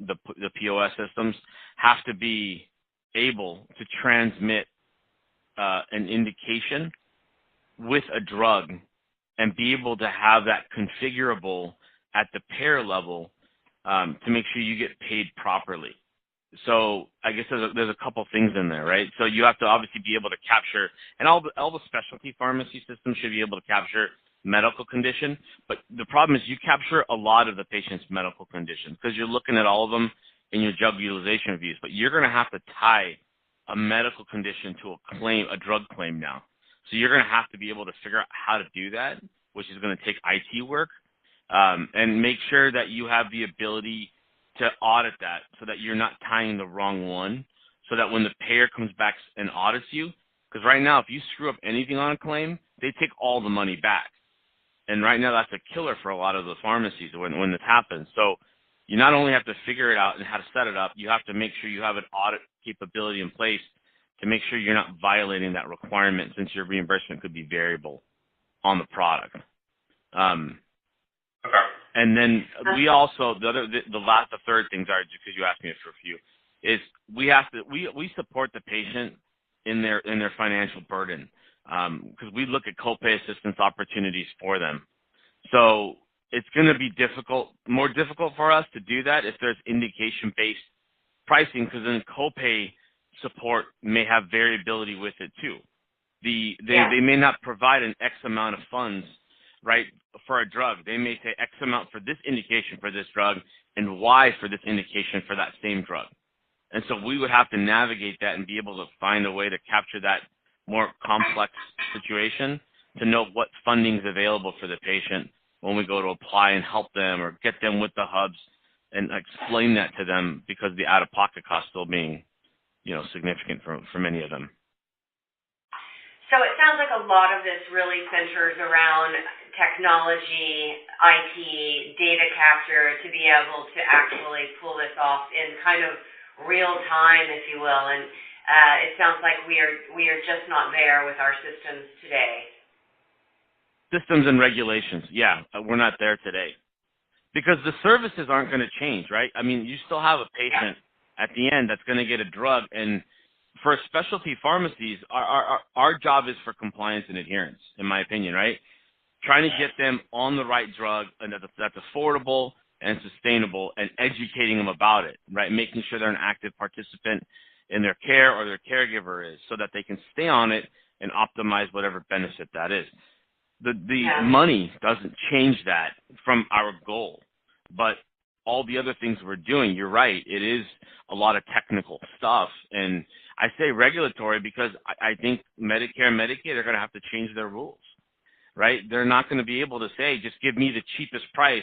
the POS systems have to be able to transmit an indication with a drug and be able to have that configurable at the payer level to make sure you get paid properly. So I guess there's a couple things in there, right? So you have to obviously be able to capture, and all the specialty pharmacy systems should be able to capture medical condition, but the problem is you capture a lot of the patient's medical conditions because you're looking at all of them in your drug utilization reviews, but you're going to have to tie a medical condition to a drug claim now. So you're going to have to be able to figure out how to do that, which is going to take IT work, and make sure that you have the ability to audit that so that you're not tying the wrong one, so that when the payer comes back and audits you, because right now if you screw up anything on a claim, they take all the money back. And right now that's a killer for a lot of the pharmacies when this happens. So you not only have to figure it out and how to set it up, you have to make sure you have an audit capability in place to make sure you're not violating that requirement, since your reimbursement could be variable on the product. Okay. And then we also, the third thing, sorry, just because you asked me for a few, is we support the patient in their financial burden, because we look at copay assistance opportunities for them. So it's going to be more difficult for us to do that if there's indication-based pricing, because then copay support may have variability with it too. They may not provide an X amount of funds, right, for a drug. They may say X amount for this indication for this drug and Y for this indication for that same drug. And so we would have to navigate that and be able to find a way to capture that more complex situation to know what funding is available for the patient when we go to apply and help them or get them with the hubs and explain that to them, because the out-of-pocket cost still being, significant for many of them. So it sounds like a lot of this really centers around technology, IT, data capture to be able to actually pull this off in kind of real time, if you will. And it sounds like we are just not there with our systems today. Systems and regulations, yeah, we're not there today. Because the services aren't going to change, right? I mean, you still have a patient at the end that's going to get a drug, and for specialty pharmacies, our job is for compliance and adherence, in my opinion, right? Trying to get them on the right drug and that's affordable and sustainable, and educating them about it, right? Making sure they're an active participant in their care or their caregiver is, so that they can stay on it and optimize whatever benefit that is. The money doesn't change that from our goal, but all the other things we're doing, you're right, it is a lot of technical stuff. And I say regulatory because I think Medicare and Medicaid are going to have to change their rules, right? They're not going to be able to say, just give me the cheapest price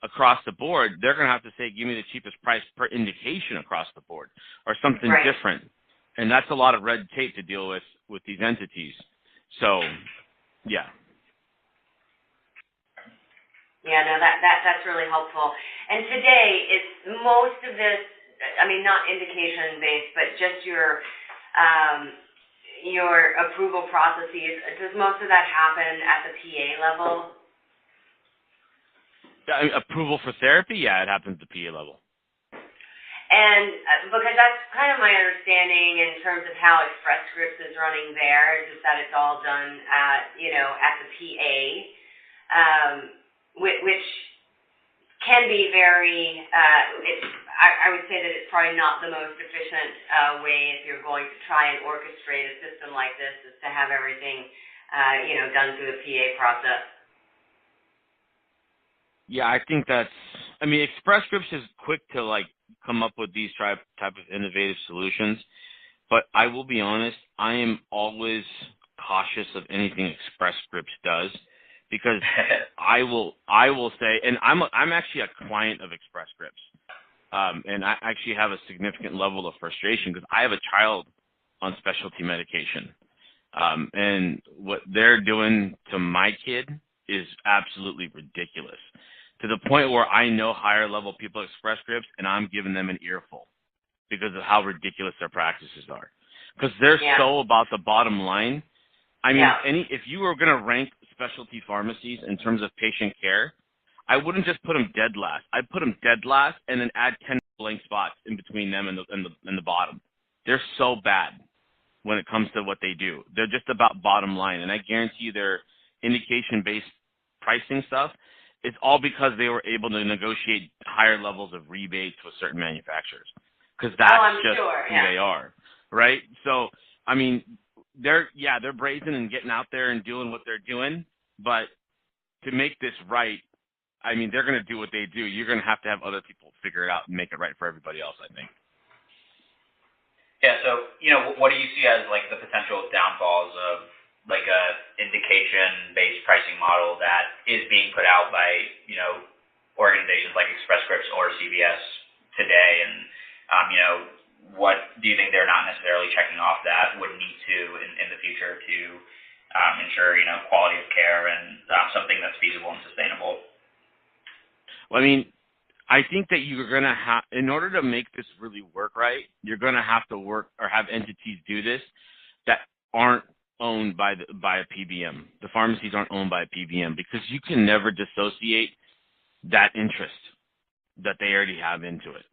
across the board. They're going to have to say, give me the cheapest price per indication across the board, or something different. And that's a lot of red tape to deal with these entities. So, yeah. Yeah, no, that's really helpful. And today, it's most of this, I mean, not indication-based, but just your approval processes. Does most of that happen at the PA level? Approval for therapy? Yeah, it happens at the PA level. And because that's kind of my understanding in terms of how Express Scripts is running there, is just that it's all done at the PA. Which can be very, I would say that it's probably not the most efficient way if you're going to try and orchestrate a system like this, is to have everything, done through the PA process. Yeah, I think Express Scripts is quick to come up with these type of innovative solutions, but I will be honest, I am always cautious of anything Express Scripts does. Because I will say, and I'm actually a client of Express Scripts, and I actually have a significant level of frustration because I have a child on specialty medication, and what they're doing to my kid is absolutely ridiculous, to the point where I know higher level people at Express Scripts, and I'm giving them an earful because of how ridiculous their practices are, because they're so about the bottom line. I mean, if you were going to rank specialty pharmacies in terms of patient care, I wouldn't just put them dead last. I'd put them dead last and then add 10 blank spots in between them and the bottom. They're so bad when it comes to what they do. They're just about bottom line, and I guarantee you their indication-based pricing stuff, it's all because they were able to negotiate higher levels of rebates with certain manufacturers, because that's just who they are, right? So, I mean, they're brazen and getting out there and doing what they're doing, but to make this right, I mean, they're going to do what they do. You're going to have other people figure it out and make it right for everybody else, I think. Yeah, so, what do you see as, like, the potential downfalls of, like, a indication-based pricing model that is being put out by, organizations like Express Scripts or CVS today? And, what do you think they're not necessarily checking off that would need to in the future to ensure, quality of care and something that's feasible and sustainable? Well, I mean, I think that you're going to have, in order to make this really work right, you're going to have to work or have entities do this that aren't owned by a PBM. The pharmacies aren't owned by a PBM, because you can never dissociate that interest that they already have into it.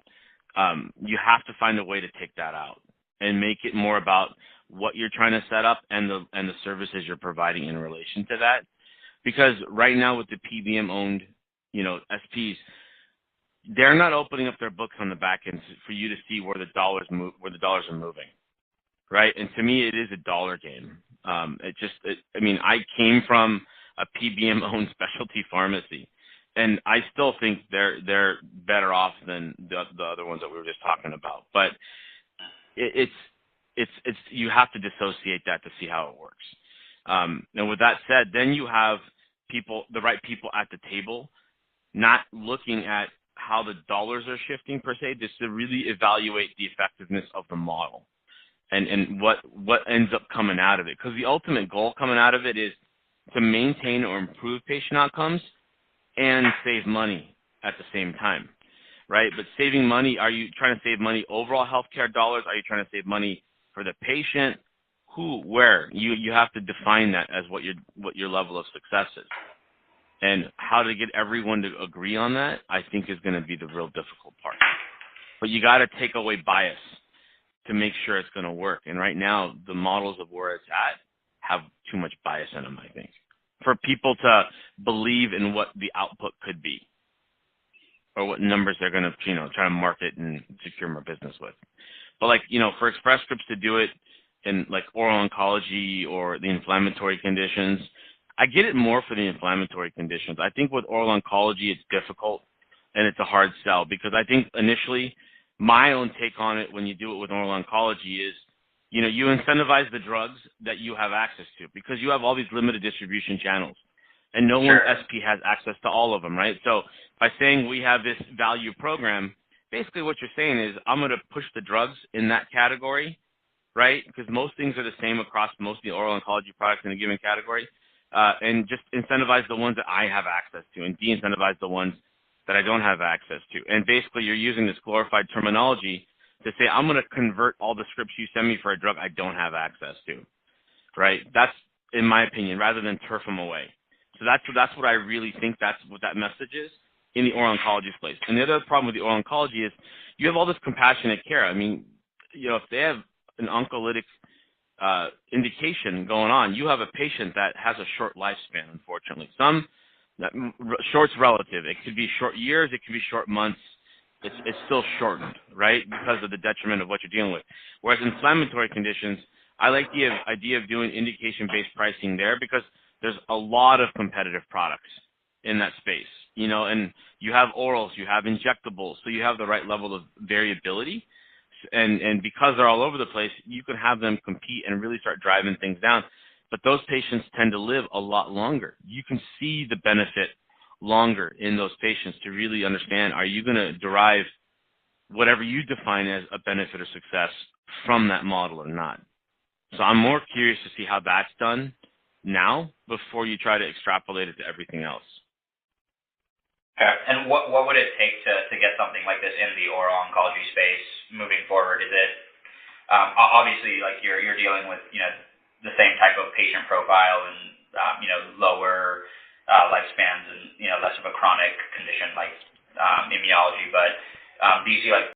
You have to find a way to take that out and make it more about what you're trying to set up and the services you're providing in relation to that. Because right now with the PBM-owned, SPs, they're not opening up their books on the back end for you to see where the dollars are moving, right? And to me, it is a dollar game. I came from a PBM-owned specialty pharmacy, and I still think they're better off than the other ones that we were just talking about. But it's you have to dissociate that to see how it works. And with that said, then you have the right people at the table, not looking at how the dollars are shifting per se, just to really evaluate the effectiveness of the model and what ends up coming out of it. Because the ultimate goal coming out of it is to maintain or improve patient outcomes and save money at the same time, right? But saving money, are you trying to save money overall healthcare dollars? Are you trying to save money for the patient? Who, where? You have to define that as what your level of success is. And how to get everyone to agree on that, I think, is going to be the real difficult part. But you got to take away bias to make sure it's going to work. And right now, the models of where it's at have too much bias in them, I think, for people to believe in what the output could be or what numbers they're going to, try to market and secure more business with. But for Express Scripts to do it in like oral oncology or the inflammatory conditions, I get it more for the inflammatory conditions. I think with oral oncology, it's difficult and it's a hard sell, because I think initially my own take on it when you do it with oral oncology is, you incentivize the drugs that you have access to, because you have all these limited distribution channels and no one SP has access to all of them, right? So by saying we have this value program, basically what you're saying is I'm going to push the drugs in that category, right? Because most things are the same across most of the oral oncology products in a given category. And just incentivize the ones that I have access to and de-incentivize the ones that I don't have access to. And basically you're using this glorified terminology to say, I'm going to convert all the scripts you send me for a drug I don't have access to, right? That's, in my opinion, rather than turf them away. So that's what I really think that's what that message is in the oral oncology space. And the other problem with the oral oncology is you have all this compassionate care. I mean, if they have an oncolytic indication going on, you have a patient that has a short lifespan, unfortunately. Short's relative. It could be short years, it could be short months. It's still shortened, right, because of the detriment of what you're dealing with. Whereas inflammatory conditions, I like the idea of doing indication-based pricing there, because there's a lot of competitive products in that space, and you have orals, you have injectables, so you have the right level of variability. And because they're all over the place, you can have them compete and really start driving things down. But those patients tend to live a lot longer. You can see the benefit longer in those patients to really understand, are you going to derive whatever you define as a benefit or success from that model or not? So I'm more curious to see how that's done now before you try to extrapolate it to everything else. Okay. And what would it take to get something like this in the oral oncology space moving forward? Is it obviously like you're dealing with the same type of patient profile and lower lifespans and less of a chronic condition like immunology. But do you see like